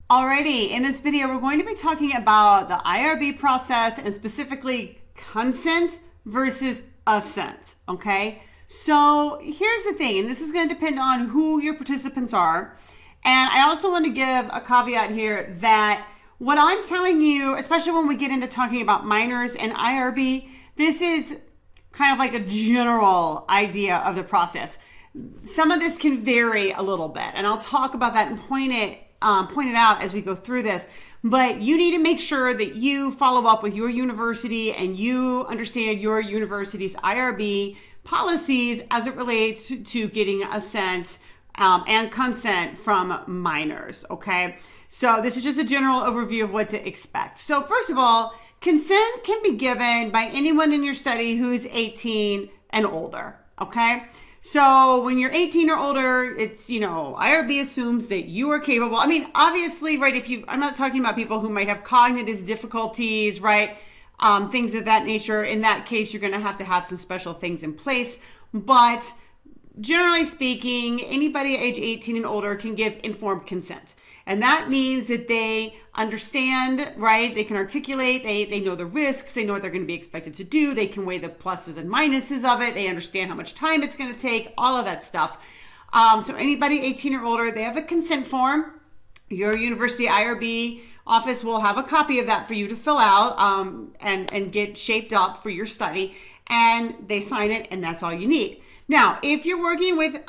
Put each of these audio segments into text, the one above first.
Alrighty, in this video, we're going to be talking about the IRB process and specifically consent versus assent, okay? So here's the thing, and this is going to depend on who your participants are. And I also want to give a caveat here that what I'm telling you, especially when we get into talking about minors and IRB, this is kind of like a general idea of the process. Some of this can vary a little bit, and I'll talk about that and point it out as we go through this. But you need to make sure that you follow up with your university and you understand your university's IRB policies as it relates to getting assent and consent from minors, okay? So this is just a general overview of what to expect. So first of all, consent can be given by anyone in your study who is 18 and older, okay? So when you're 18 or older, it's, IRB assumes that you are capable. I mean, obviously, right, I'm not talking about people who might have cognitive difficulties, right? Things of that nature. In that case, you're going to have some special things in place. But generally speaking, anybody age 18 and older can give informed consent. And that means that they understand, right? They can articulate, they know the risks, they know what they're going to be expected to do, they can weigh the pluses and minuses of it, they understand how much time it's going to take, all of that stuff. So anybody 18 or older, they have a consent form. Your university IRB office will have a copy of that for you to fill out and get shaped up for your study. And they sign it, and that's all you need. Now, if you're working with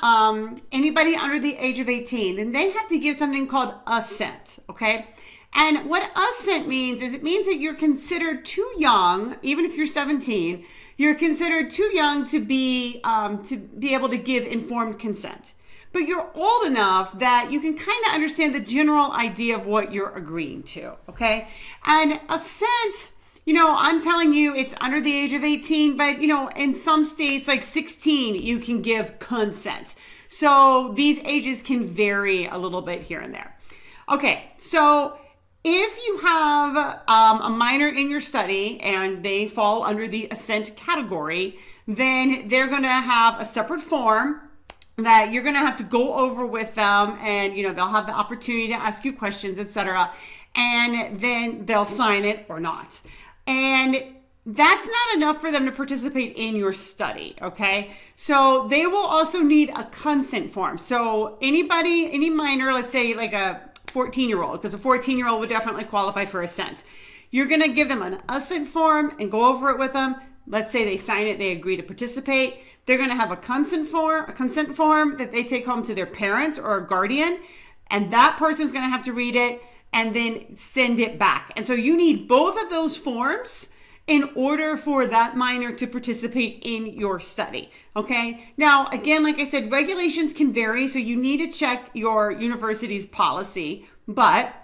anybody under the age of 18, then they have to give something called assent, okay? And what assent means is it means that you're considered too young, even if you're 17, you're considered too young to be able to give informed consent. But you're old enough that you can kind of understand the general idea of what you're agreeing to, okay? And assent, I'm telling you it's under the age of 18, but in some states like 16, you can give consent. So these ages can vary a little bit here and there. Okay, so if you have a minor in your study and they fall under the assent category, then they're going to have a separate form that you're going to have to go over with them, and they'll have the opportunity to ask you questions, etc., and then they'll sign it or not. And that's not enough for them to participate in your study, okay? So they will also need a consent form. So any minor, let's say like a 14-year-old, because a 14-year-old would definitely qualify for assent. You're going to give them an assent form and go over it with them. Let's say they sign it, they agree to participate. They're going to have a consent form that they take home to their parents or a guardian, and that person's going to have to read it and then send it back. And so you need both of those forms in order for that minor to participate in your study, okay? Now, again, like I said, regulations can vary, so you need to check your university's policy, but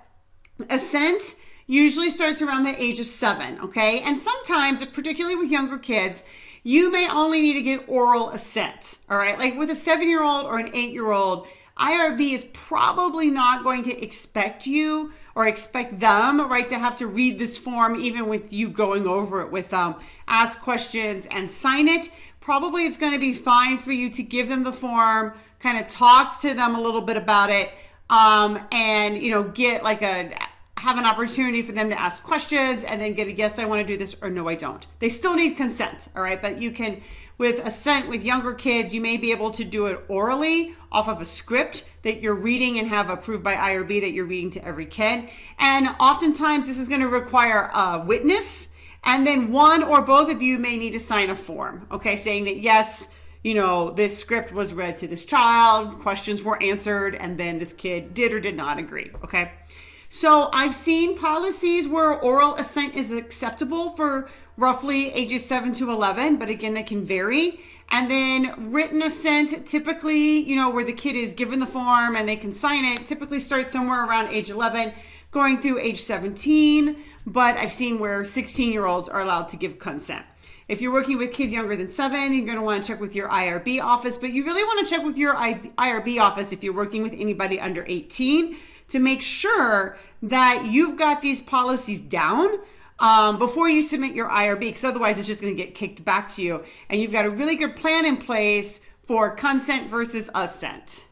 assent usually starts around the age of 7, okay? And sometimes, particularly with younger kids, you may only need to get oral assent, all right? Like with a 7-year-old or an 8-year-old, IRB is probably not going to expect you or expect them, right, to have to read this form even with you going over it with them, ask questions and sign it. Probably it's going to be fine for you to give them the form, kind of talk to them a little bit about it, and have an opportunity for them to ask questions and then get a yes, I want to do this, or no, I don't. They still need consent, all right? But you can, with assent with younger kids, you may be able to do it orally off of a script that you're reading and have approved by IRB that you're reading to every kid. And oftentimes this is going to require a witness, and then one or both of you may need to sign a form, okay, saying that yes, this script was read to this child, questions were answered, and then this kid did or did not agree, okay? So I've seen policies where oral assent is acceptable for roughly ages 7 to 11, but again, that can vary. And then written assent, typically, where the kid is given the form and they can sign it, typically starts somewhere around age 11, going through age 17. But I've seen where 16-year-olds are allowed to give consent. If you're working with kids younger than 7, you're going to want to check with your IRB office, but you really want to check with your IRB office if you're working with anybody under 18 to make sure that you've got these policies down before you submit your IRB, because otherwise it's just going to get kicked back to you. And you've got a really good plan in place for consent versus assent.